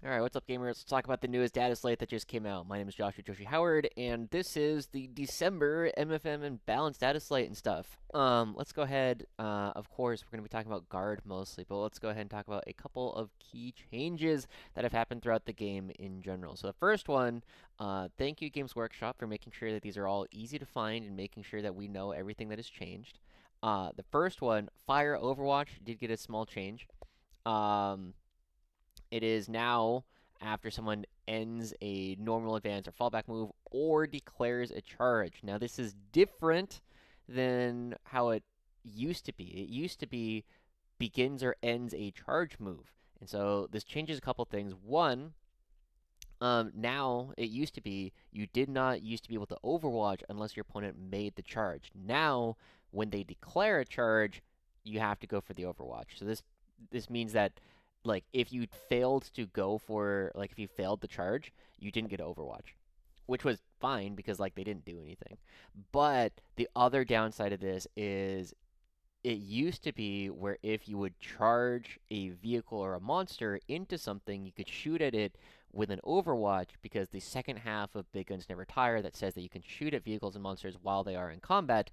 All right, what's up, gamers? Let's talk about the newest Dataslate that just came out. My name is Joshua Joshi Howard, and this is the December MFM and balanced Dataslate and stuff. Let's go ahead. Of course, we're going to be talking about guard mostly, but let's go ahead and talk about a couple of key changes that have happened throughout the game in general. So the first one, thank you Games Workshop for making sure that these are all easy to find and making sure that we know everything that has changed. The first one, Fire Overwatch, did get a small change. Um, it is now after someone ends a normal advance or fallback move or declares a charge. Now, this is different than how it used to be. It used to be begins or ends a charge move. And so this changes a couple things. One, now it used to be you did not used to be able to overwatch unless your opponent made the charge. Now, when they declare a charge, you have to go for the overwatch. So this means that like if you failed to go for like if you failed the charge, you didn't get overwatch, which was fine because like they didn't do anything. But the other downside of this is it used to be where if you would charge a vehicle or a monster into something, you could shoot at it with an overwatch because the second half of Big Guns Never Tire that says that you can shoot at vehicles and monsters while they are in combat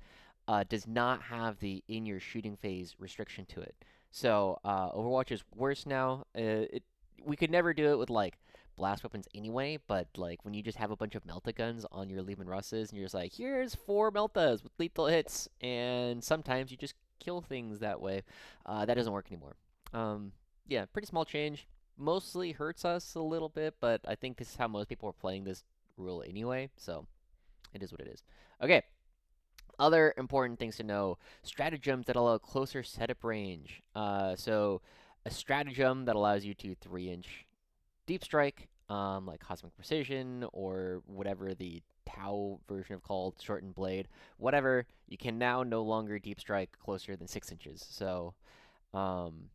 does not have the in your shooting phase restriction to it. So Overwatch is worse now. We could never do it with like blast weapons anyway, but like when you just have a bunch of melta guns on your Lehman Russes and you're just like, here's four meltas with lethal hits, and sometimes you just kill things that way. That doesn't work anymore. Yeah, pretty small change. Mostly hurts us a little bit, but I think this is how most people are playing this rule anyway, so it is what it is. Okay, other important things to know: stratagems that allow closer setup range. So a stratagem that allows you to 3-inch deep strike, like Cosmic Precision or whatever the Tau version of called Shortened Blade, whatever, you can now no longer deep strike closer than 6 inches. So, um,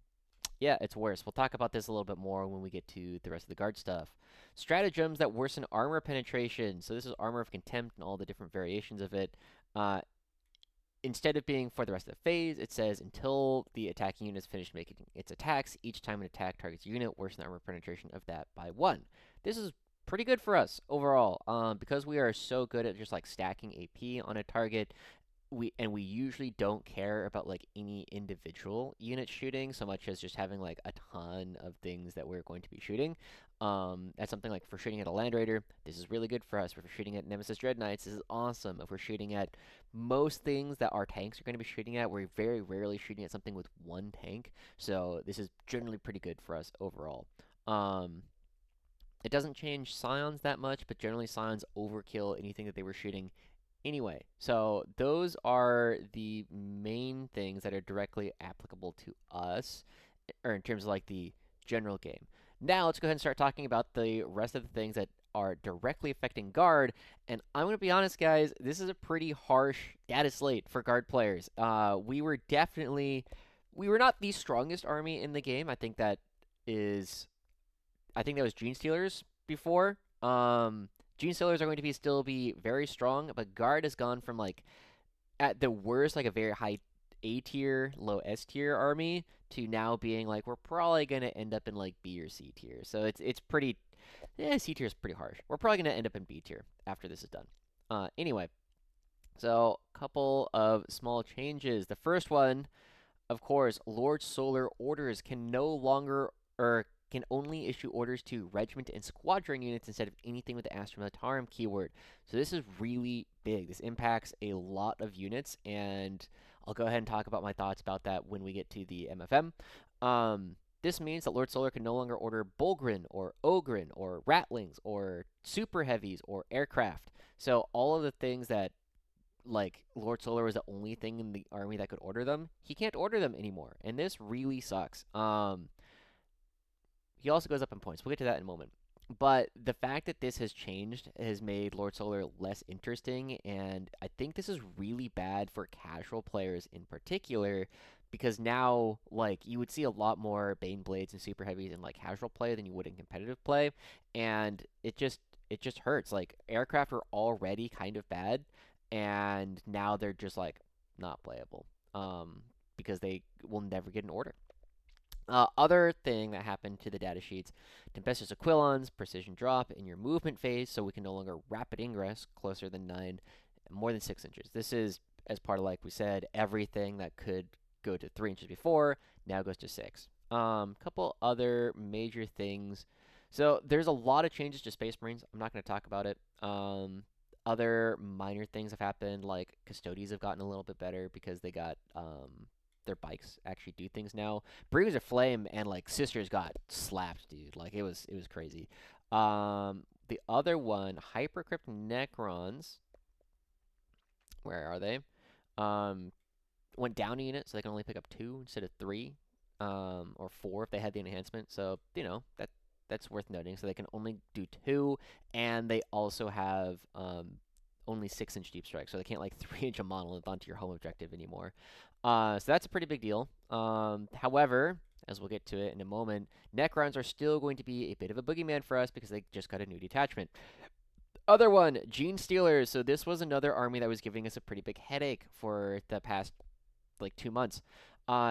yeah, it's worse. We'll talk about this a little bit more when we get to the rest of the guard stuff. Stratagems that worsen armor penetration. So this is Armor of Contempt and all the different variations of it. Uh, Instead of being for the rest of the phase, it says until the attacking unit is finished making its attacks, each time an attack targets a unit, worsen the armor penetration of that by 1. This is pretty good for us overall, because we are so good at just like stacking AP on a target. We usually don't care about like any individual unit shooting so much as just having like a ton of things that we're going to be shooting. That's something like if we're shooting at a Land Raider, this is really good for us. If we're shooting at Nemesis Dread Knights, this is awesome. If we're shooting at most things that our tanks are going to be shooting at, we're very rarely shooting at something with one tank. So this is generally pretty good for us overall. Um, it doesn't change Scions that much, but generally Scions overkill anything that they were shooting anyway. So those are the main things that are directly applicable to us, or in terms of like the general game. Now let's go ahead and start talking about the rest of the things that are directly affecting guard. And I'm going to be honest, guys, this is a pretty harsh data slate for guard players. We were not the strongest army in the game. Is I think that was Gene Stealers before. Gene Stealers are going to be still be very strong, but guard has gone from like at the worst like a very high A tier, low S tier army to now being like we're probably gonna end up in like B or C tier. So it's pretty. Yeah, C tier is pretty harsh. We're probably gonna end up in B tier after this is done. Anyway, so couple of small changes. The first one, of course, Lord Solar orders can no longer or can only issue orders to regiment and squadron units instead of anything with the Astra Militarum keyword. So this is really big. This impacts a lot of units, and I'll go ahead and talk about my thoughts about that when we get to the MFM. This means that Lord Solar can no longer order Bulgrin or Ogrin or Ratlings or Super Heavies or aircraft. So all of the things that like Lord Solar was the only thing in the army that could order them, he can't order them anymore, and this really sucks. He also goes up in points. We'll get to that in a moment. But the fact that this has changed has made Lord Solar less interesting, and I think this is really bad for casual players in particular, because now, like, you would see a lot more Bane Blades and Super Heavies in, like, casual play than you would in competitive play, and it just hurts. Like, aircraft are already kind of bad, and now they're just, like, not playable, because they will never get an order. Other thing that happened to the data sheets, Tempestuous Aquilons, precision drop in your movement phase, so we can no longer rapid ingress closer than 9, more than 6 inches. This is as part of, like we said, everything that could go to 3 inches before now goes to 6. Couple other major things. So there's a lot of changes to Space Marines. I'm not going to talk about it. Other minor things have happened, like Custodies have gotten a little bit better because they got their bikes actually do things now. Brews of Flame and like Sisters got slapped, dude. Like it was crazy. The other one, Hypercrypt Necrons. Where are they? Um, went down a unit, so they can only pick up 2 instead of 3, or 4 if they had the enhancement. So that's worth noting. So they can only do 2, and they also have only 6-inch deep strike, so they can't like 3-inch a monolith onto your home objective anymore. So that's a pretty big deal. However, as we'll get to it in a moment, Necrons are still going to be a bit of a boogeyman for us because they just got a new detachment. Other one, Gene Stealers. So this was another army that was giving us a pretty big headache for the past like 2 months.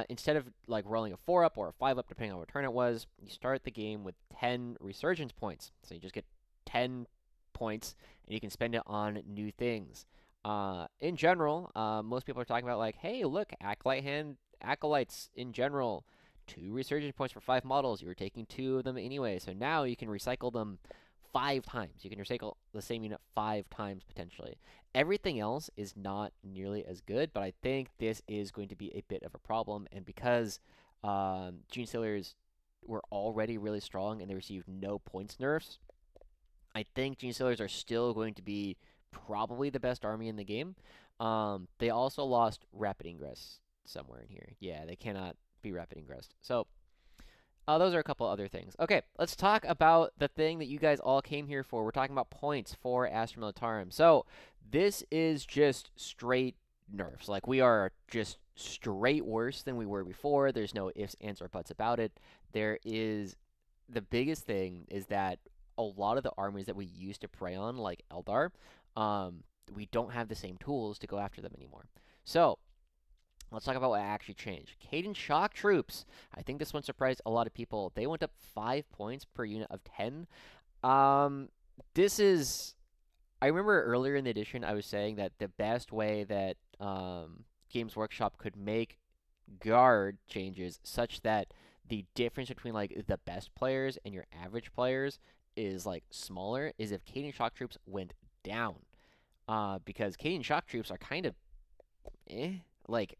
Instead of like rolling a 4 up or a 5 up, depending on what turn it was, you start the game with 10 resurgence points. So you just get 10 points and you can spend it on new things. In general, most people are talking about like, hey, look, Acolyte hand acolytes in general. 2 resurgence points for 5 models. You were taking 2 of them anyway, so now you can recycle them 5 times. You can recycle the same unit 5 times potentially. Everything else is not nearly as good, but I think this is going to be a bit of a problem. And because Gene Stealers were already really strong and they received no points nerfs, I think Gene Stealers are still going to be probably the best army in the game. They also lost Rapid Ingress somewhere in here. Yeah, they cannot be Rapid Ingressed. So those are a couple other things. Okay, let's talk about the thing that you guys all came here for. We're talking about points for Astra Militarum. So this is just straight nerfs. Like we are just straight worse than we were before. There's no ifs, ands, or buts about it. There is the biggest thing is that a lot of the armies that we used to prey on, like Eldar, we don't have the same tools to go after them anymore. So let's talk about what actually changed. Caden Shock Troops. I think this one surprised a lot of people. They went up 5 points per unit of 10. Um, this is. I remember earlier in the edition, I was saying that the best way that Games Workshop could make guard changes such that the difference between like the best players and your average players is like smaller is if Caden Shock Troops went down. Because Caden Shock Troops are kind of like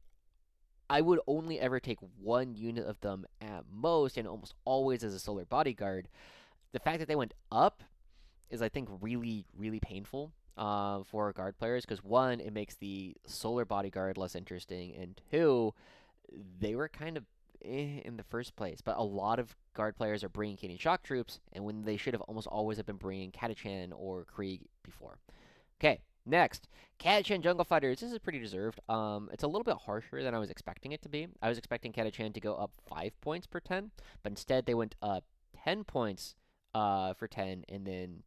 I would only ever take 1 unit of them at most, and almost always as a solar bodyguard. The fact that they went up is, I think, really, really painful for guard players because one, it makes the solar bodyguard less interesting, and two, they were kind of in the first place. But a lot of guard players are bringing Canadian shock troops, and when they should have almost always have been bringing Catachan or Krieg before. Okay, next, Catachan Jungle Fighters. This is pretty deserved. It's a little bit harsher than I was expecting it to be. I was expecting Catachan to go up 5 points per 10, but instead they went up 10 points for 10, and then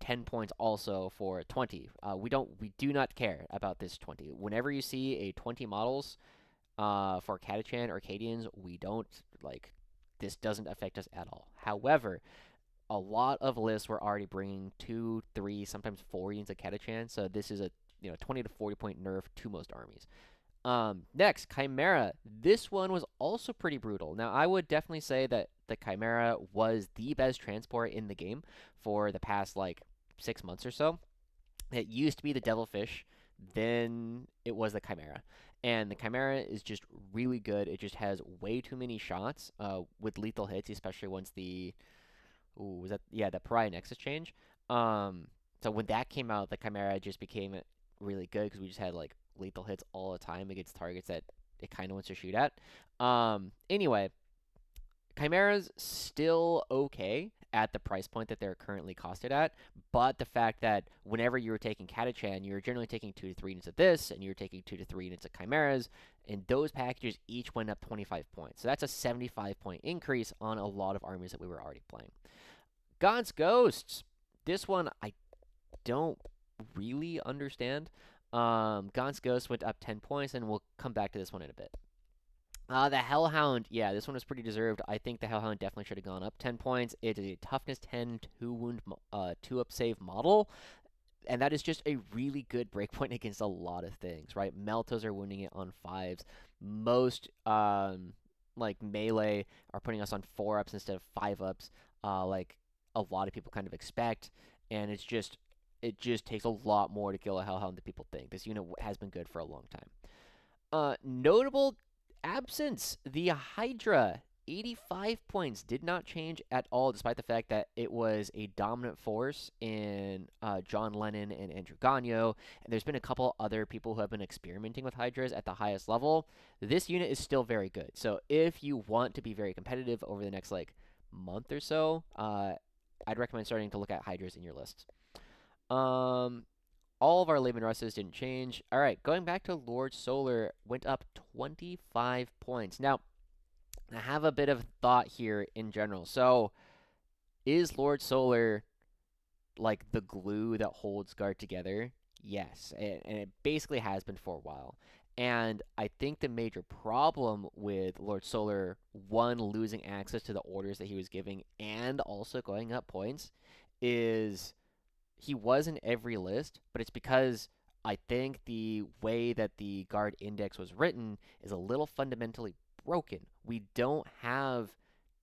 10 points also for 20. We do not care about this 20. Whenever you see a 20 models for Catachan or Cadians, we don't like. This doesn't affect us at all. However, a lot of lists were already bringing 2, 3, sometimes 4 units of Catachan, so this is a 20 to 40 point nerf to most armies. Next, Chimera. This one was also pretty brutal. Now, I would definitely say that the Chimera was the best transport in the game for the past like 6 months or so. It used to be the Devilfish, then it was the Chimera. And the Chimera is just really good. It just has way too many shots with lethal hits, especially once the was that the Pariah Nexus change. So when that came out, the Chimera just became really good because we just had like lethal hits all the time against targets that it kind of wants to shoot at. Anyway, Chimera's still okay at the price point that they're currently costed at, but the fact that whenever you were taking Catachan, you were generally taking 2 to 3 units of this, and you were taking 2 to 3 units of Chimeras, and those packages each went up 25 points. So that's a 75-point increase on a lot of armies that we were already playing. Gaunt's Ghosts. This one I don't really understand. Gaunt's Ghosts went up 10 points, and we'll come back to this one in a bit. The Hellhound, yeah, this one was pretty deserved. I think the Hellhound definitely should have gone up 10 points. It is a toughness 10, 2 wound, 2 up save model, and that is just a really good breakpoint against a lot of things, right? Meltas are wounding it on 5s. Most, like, melee are putting us on 4 ups instead of 5 ups, like a lot of people kind of expect, and it just takes a lot more to kill a Hellhound than people think. This unit has been good for a long time. Notable absence, the Hydra. 85 points did not change at all, despite the fact that it was a dominant force in John Lennon and Andrew Gagno. And there's been a couple other people who have been experimenting with Hydras at the highest level. This unit is still very good. So if you want to be very competitive over the next like month or so, I'd recommend starting to look at Hydras in your lists. Um, all of our Lehman Russes didn't change. All right, going back to Lord Solar, went up 25 points. Now, I have a bit of thought here in general. So, is Lord Solar like the glue that holds Guard together? Yes, and it basically has been for a while. And I think the major problem with Lord Solar, one, losing access to the orders that he was giving, and also going up points, is he was in every list, but it's because I think the way that the guard index was written is a little fundamentally broken. We don't have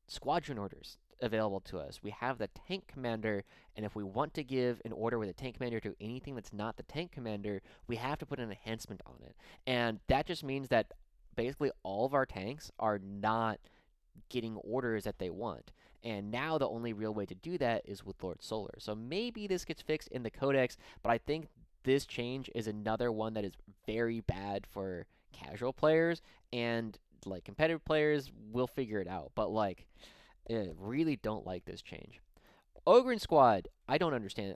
squadron orders available to us. We have the tank commander, and if we want to give an order with a tank commander to anything that's not the tank commander, we have to put an enhancement on it. And that just means that basically all of our tanks are not getting orders that they want. And now the only real way to do that is with Lord Solar. So maybe this gets fixed in the codex, but I think this change is another one that is very bad for casual players, and like competitive players will figure it out. But like, really don't like this change. Ogren Squad, I don't understand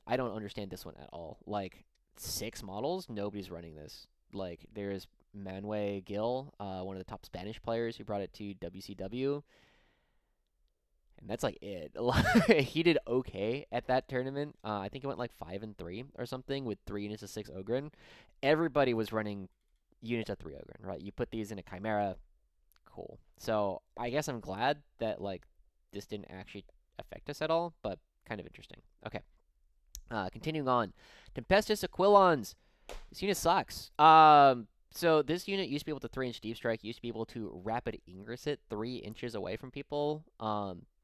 this one at all. Like 6 models, nobody's running this. Like there's Manuel Gil, one of the top Spanish players who brought it to WCW, and that's like it. He did okay at that tournament. I think it went like 5-3 or something with 3 units of 6 Ogren. Everybody was running units of 3 Ogren, right? You put these in a Chimera, cool. So I guess I'm glad that like this didn't actually affect us at all, but kind of interesting. Okay, continuing on, Tempestus Aquilons. This unit sucks. So this unit used to be able to 3-inch deep strike, used to be able to rapid ingress it 3 inches away from people.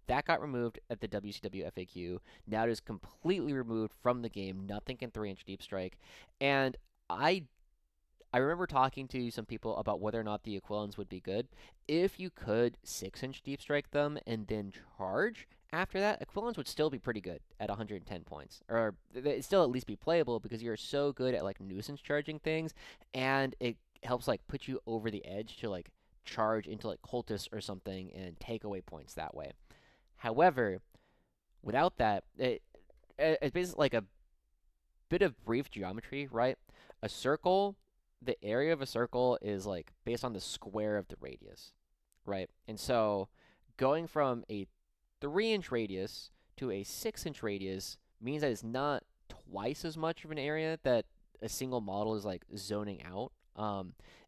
That got removed at the WCW FAQ. Now it is completely removed from the game. Nothing can 3-inch deep strike. And I I remember talking to some people about whether or not the Aquilons would be good. If you could 6-inch deep strike them and then charge after that, Aquilons would still be pretty good at 110 points. Or it'd still at least be playable because you're so good at like nuisance charging things, and it helps like put you over the edge to like charge into like cultists or something and take away points that way. However, without that, it's basically like a bit of brief geometry, right? A circle, the area of a circle is like based on the square of the radius, right? And so going from a 3-inch radius to a 6-inch radius means that it's not twice as much of an area that a single model is like zoning out.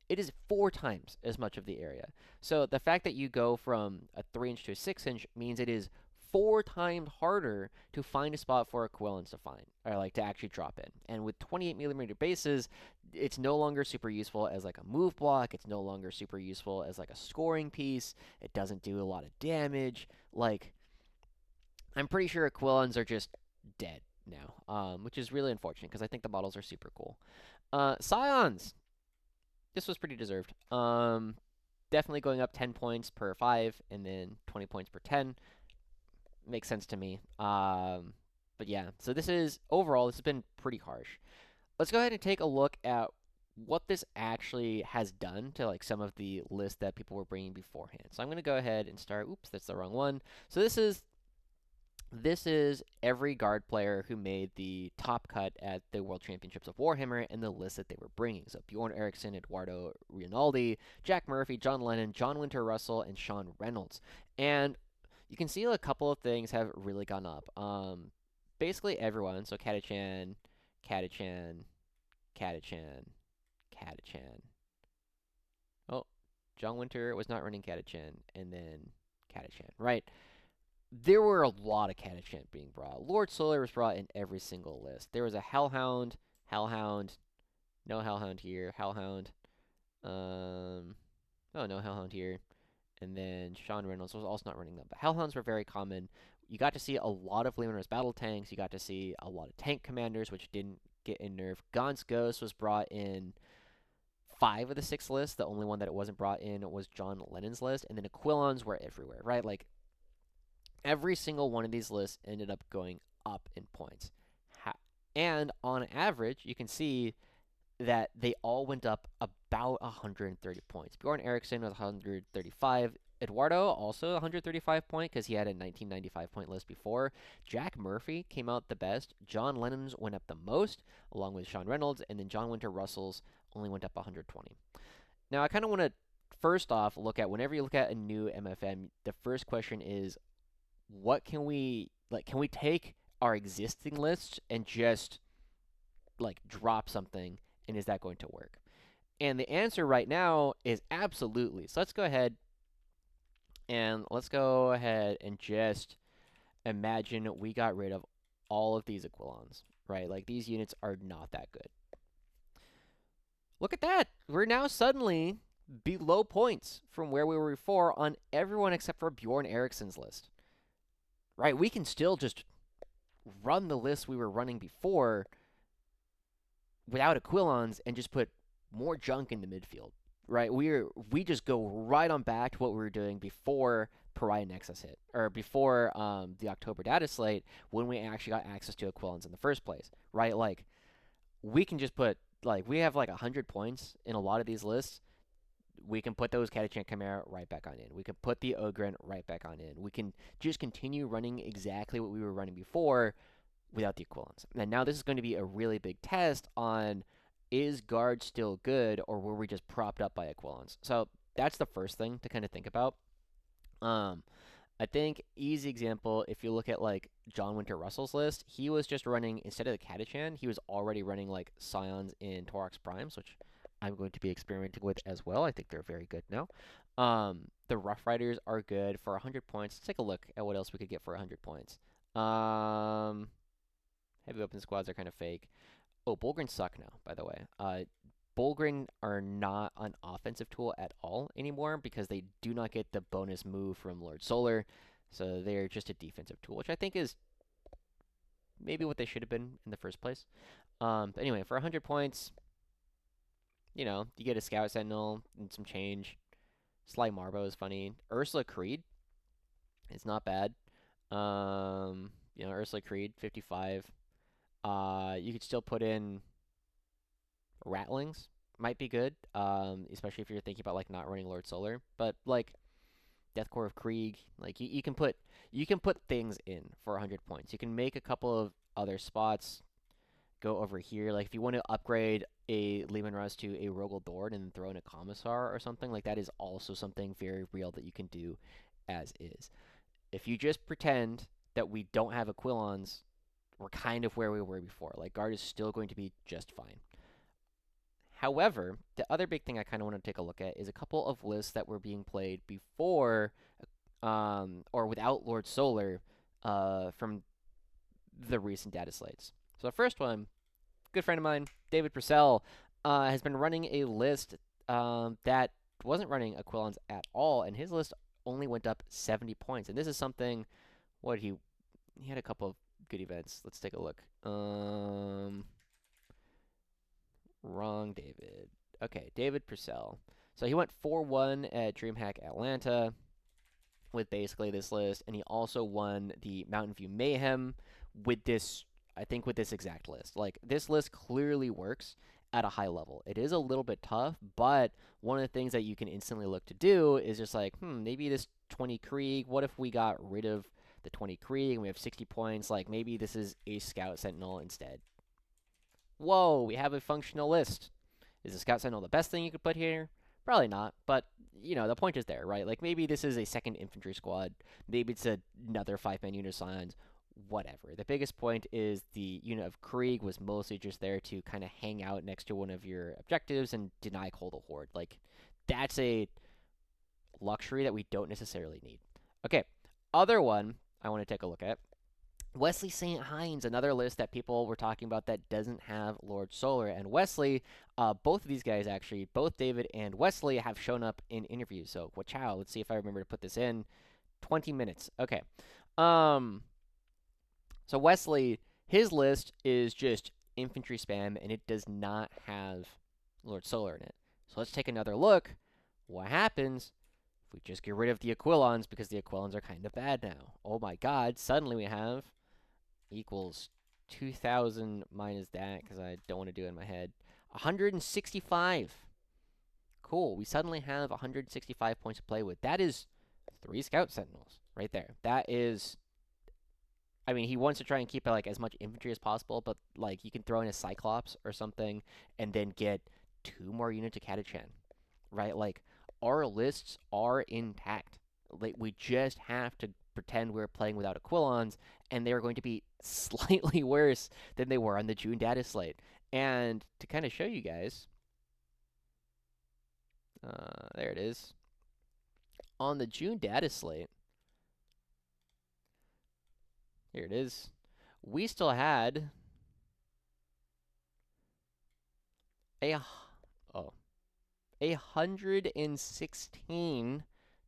It is 4 times as much of the area. So the fact that you go from a 3-inch to a 6-inch means it is 4 times harder to find a spot for Aquilons to find, or like to actually drop in. And with 28mm bases, it's no longer super useful as like a move block. It's no longer super useful as like a scoring piece. It doesn't do a lot of damage. Like, I'm pretty sure Aquilons are just dead now, which is really unfortunate because I think the models are super cool. Scions, this was pretty deserved. Definitely going up 10 points per 5 and then 20 points per 10. Makes sense to me. But yeah, so this is overall, this has been pretty harsh. Let's go ahead and take a look at what this actually has done to like some of the lists that people were bringing beforehand. So I'm going to go ahead and start. Oops, that's the wrong one. So this is every guard player who made the top cut at the World Championships of Warhammer and the list that they were bringing. So Bjorn Eriksson, Eduardo Rinaldi, Jack Murphy, John Lennon, John Winter Russell, and Sean Reynolds. And you can see a couple of things have really gone up. Basically everyone, so Katachan, Katachan, Katachan, Katachan. Oh, John Winter was not running Catachan, and then Catachan, right? There were a lot of Catachan being brought. Lord Solar was brought in every single list. There was a Hellhound, Hellhound, no Hellhound here, Hellhound, oh, no Hellhound here. And then Sean Reynolds was also not running them. But Hellhounds were very common. You got to see a lot of Luminous battle tanks. You got to see a lot of tank commanders, which didn't get in nerf. Gaunt's Ghost was brought in 5 of the 6 lists. The only one that it wasn't brought in was John Lennon's list. And then Aquilons were everywhere, right? Like, every single one of these lists ended up going up in points. And on average, you can see that they all went up about 130 points. Bjorn Eriksson was 135. Eduardo also 135 point because he had a 1995 point list before. Jack Murphy came out the best. John Lennon's went up the most, along with Sean Reynolds, and then John Winter Russell's only went up 120. Now, I kind of want to first off look at whenever you look at a new MFM, the first question is, what can we like? Can we take our existing lists and just like drop something, and is that going to work? And the answer right now is absolutely. So let's go ahead and just imagine we got rid of all of these Aquilons, right? Like, these units are not that good. Look at that. We're now suddenly below points from where we were before on everyone except for Bjorn Eriksson's list. Right? We can still just run the list we were running before without Aquilons and just put more junk in the midfield, right? We just go right on back to what we were doing before Pariah Nexus hit, or before the October data slate, when we actually got access to Aquilons in the first place, right? Like, we can just put, like, we have like 100 points in a lot of these lists. We can put those Catachan Chimera right back on in. We can put the Ogren right back on in. We can just continue running exactly what we were running before without the Aquilons. And now this is going to be a really big test on, is guard still good, or were we just propped up by Aquilons? So that's the first thing to kind of think about. I think easy example, if you look at like John Winter Russell's list, he was just running, instead of the Catachan, he was already running like Scions in Torox Primes, which I'm going to be experimenting with as well. I think they're very good now. The Rough Riders are good for 100 points. Let's take a look at what else we could get for 100 points. Heavy weapon squads are kind of fake. Oh, Bullgren suck now, by the way. Bullgren are not an offensive tool at all anymore because they do not get the bonus move from Lord Solar. So they're just a defensive tool, which I think is maybe what they should have been in the first place. But anyway, for 100 points, you know, you get a Scout Sentinel and some change. Sly Marbo is funny. Ursula Creed is not bad. You know, Ursula Creed, 55. You could still put in Rattlings. Might be good, especially if you're thinking about like not running Lord Solar. But like Death Core of Krieg, like you can put things in for 100 points. You can make a couple of other spots go over here. Like if you want to upgrade a Lehman Russ to a Rogel Dord and throw in a Commissar or something, like that is also something very real that you can do as is. If you just pretend that we don't have Aquilons, we're kind of where we were before. Like, guard is still going to be just fine. However, the other big thing I kind of want to take a look at is a couple of lists that were being played before or without Lord Solar from the recent data slates. So the first one, good friend of mine, David Purcell, has been running a list that wasn't running Aquilons at all, and his list only went up 70 points. And this is something, he had a couple of good events. Let's take a look. Wrong David. Okay, David Purcell. So he went 4-1 at DreamHack Atlanta with basically this list, and he also won the Mountain View Mayhem with this, I think with this exact list. Like, this list clearly works at a high level. It is a little bit tough, but one of the things that you can instantly look to do is just like, maybe this 20 Krieg, what if we got rid of the 20 Krieg and we have 60 points? Like, maybe this is a Scout Sentinel instead. Whoa, we have a functional list. Is the Scout Sentinel the best thing you could put here? Probably not, but, you know, the point is there, right? Like, maybe this is a second infantry squad. Maybe it's another 5-man unit of Scions. Whatever. The biggest point is the unit of Krieg was mostly just there to kind of hang out next to one of your objectives and deny Cold Horde. Like, that's a luxury that we don't necessarily need. Okay, other one I want to take a look at. Wesley St. Hines, another list that people were talking about that doesn't have Lord Solar. And Wesley, both of these guys actually, both David and Wesley have shown up in interviews. So, wow, let's see if I remember to put this in. 20 minutes. Okay. Um, so Wesley, his list is just infantry spam, and it does not have Lord Solar in it. So let's take another look. What happens if we just get rid of the Aquilons, because the Aquilons are kind of bad now? Oh my god, suddenly we have equals 2,000 minus that, because I don't want to do it in my head. 165. Cool, we suddenly have 165 points to play with. That is 3 Scout Sentinels right there. That is, I mean, he wants to try and keep like as much infantry as possible, but like you can throw in a Cyclops or something and then get 2 more units of Catachan, right? Like our lists are intact. Like we just have to pretend we're playing without Aquilons, and they are going to be slightly worse than they were on the June data slate. And to kind of show you guys, there it is. On the June data slate, here it is. We still had a 116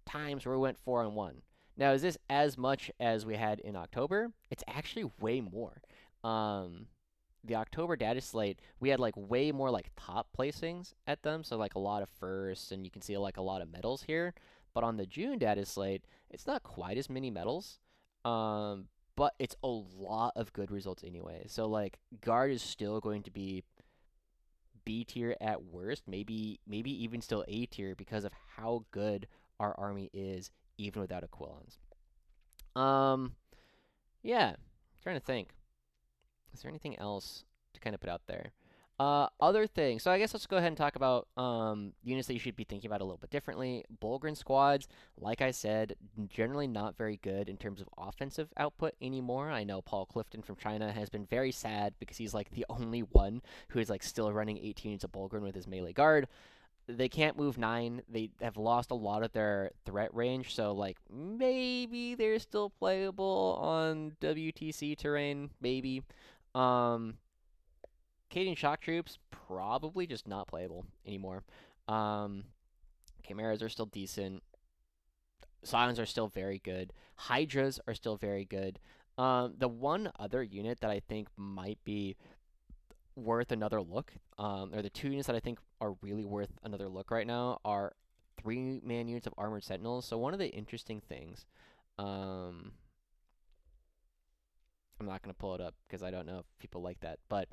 times where we went 4-on-1. Now, is this as much as we had in October? It's actually way more. The October data slate, we had like way more like top placings at them, so like a lot of firsts, and you can see like a lot of medals here. But on the June data slate, it's not quite as many medals, but it's a lot of good results anyway. So like guard is still going to be B tier at worst, maybe even still A tier because of how good our army is even without Aquilons. Um, yeah, I'm trying to think. Is there anything else to kind of put out there? Other things. So I guess let's go ahead and talk about units that you should be thinking about a little bit differently. Bulgren squads, like I said, generally not very good in terms of offensive output anymore. I know Paul Clifton from China has been very sad because he's like the only one who is like still running 18 units of Bulgren with his melee guard. They can't move 9. They have lost a lot of their threat range, so like maybe they're still playable on WTC terrain, maybe. Um, Cadian shock troops probably just not playable anymore. Um, Chimeras are still decent. Scions are still very good. Hydras are still very good. The one other unit that I think might be worth another look, or the 2 units that I think are really worth another look right now are 3-man units of Armored Sentinels. So one of the interesting things, I'm not going to pull it up because I don't know if people like that, but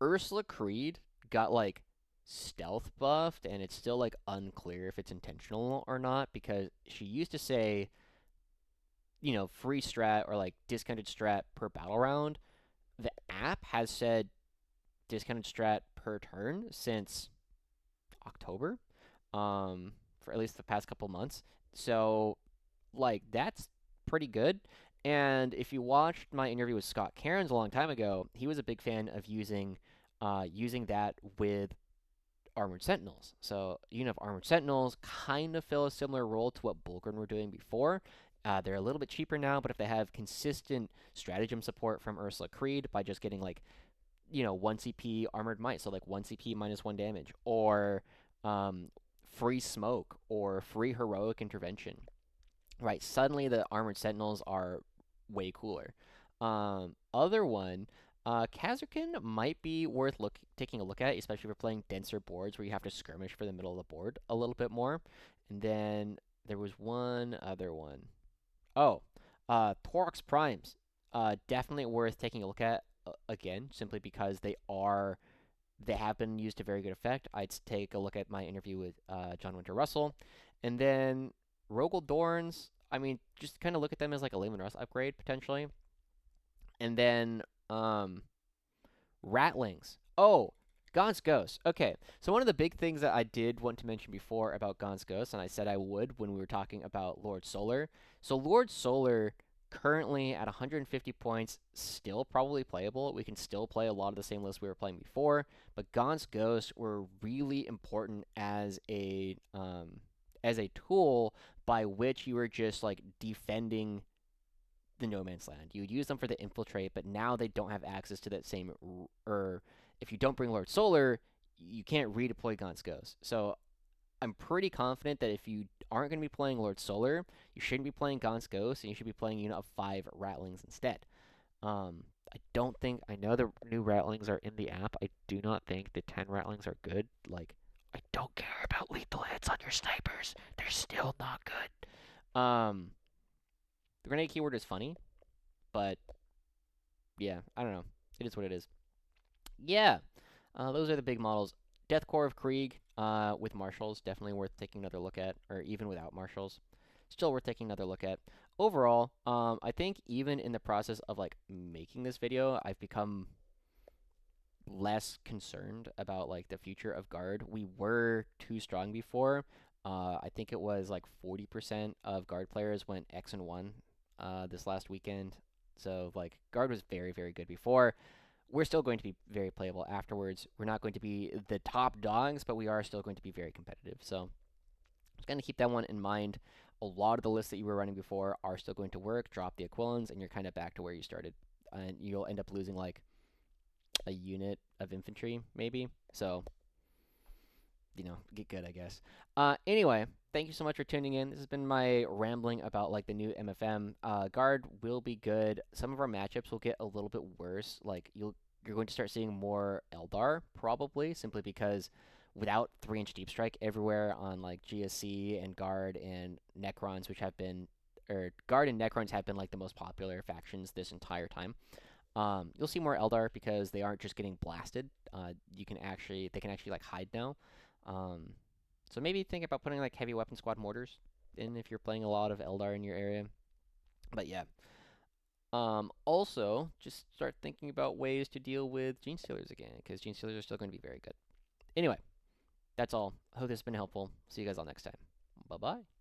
Ursula Creed got like stealth buffed, and it's still like unclear if it's intentional or not because she used to say, free strat or like discounted strat per battle round. The app has said discounted strat per turn since October, for at least the past couple months. So, like, that's pretty good. And if you watched my interview with Scott Cairns a long time ago, he was a big fan of using that with Armored Sentinels. So, Armored Sentinels kind of fill a similar role to what Bulgren were doing before. They're a little bit cheaper now, but if they have consistent stratagem support from Ursula Creed by just getting, like, 1 CP Armored Might, so, like, 1 CP minus 1 damage, or free smoke, or free heroic intervention, right? Suddenly the Armored Sentinels are way cooler. Other one, Kazarkin might be worth taking a look at, especially if you're playing denser boards where you have to skirmish for the middle of the board a little bit more. And then there was one other one. Oh, Torox Primes. Definitely worth taking a look at again, simply because they have been used to very good effect. I'd take a look at my interview with John Winter Russell. And then Rogel Dorns, I mean, just kind of look at them as like a Lehman Russ upgrade, potentially. And then Ratlings. Oh, Gaunt's Ghost. Okay, so one of the big things that I did want to mention before about Gaunt's Ghost, and I said I would when we were talking about Lord Solar. So Lord Solar, currently at 150 points, still probably playable. We can still play a lot of the same lists we were playing before, but Gaunt's Ghost were really important as a tool by which you were just like defending the no man's land. You would use them for the infiltrate, but now they don't have access to that same. Or if you don't bring Lord Solar, you can't redeploy Gaunt's Ghost. So I'm pretty confident that if you aren't going to be playing Lord Solar, you shouldn't be playing Gaunt's Ghost, and you should be playing a unit of 5 Rattlings instead. I don't think I know the new Rattlings are in the app. I do not think the 10 Rattlings are good. Like, I don't care about lethal hits on your snipers. They're still not good. The grenade keyword is funny, but yeah, I don't know. It is what it is. Yeah, those are the big models. Death Core of Krieg with marshals, definitely worth taking another look at, or even without marshals, still worth taking another look at. Overall, I think even in the process of like making this video, I've become less concerned about like the future of guard. We were too strong before. I think it was like 40% of guard players went X and 1 this last weekend. So like guard was very, very good before. We're still going to be very playable afterwards. We're not going to be the top dogs, but we are still going to be very competitive. So just going to keep that one in mind. A lot of the lists that you were running before are still going to work. Drop the Aquilans, and you're kind of back to where you started. And you'll end up losing like a unit of infantry, maybe. So, get good, I guess. Anyway, thank you so much for tuning in. This has been my rambling about like the new MFM. Guard will be good. Some of our matchups will get a little bit worse. Like you're going to start seeing more Eldar probably simply because without 3-inch deep strike everywhere on like GSC and Guard and Necrons, which have been or Guard and Necrons have been like the most popular factions this entire time. You'll see more Eldar because they aren't just getting blasted. They can actually like hide now. Um, so maybe think about putting like heavy weapon squad mortars in if you're playing a lot of Eldar in your area. But yeah. Also, just start thinking about ways to deal with Gene Stealers again, because Gene Stealers are still going to be very good. Anyway, that's all. I hope this has been helpful. See you guys all next time. Bye bye.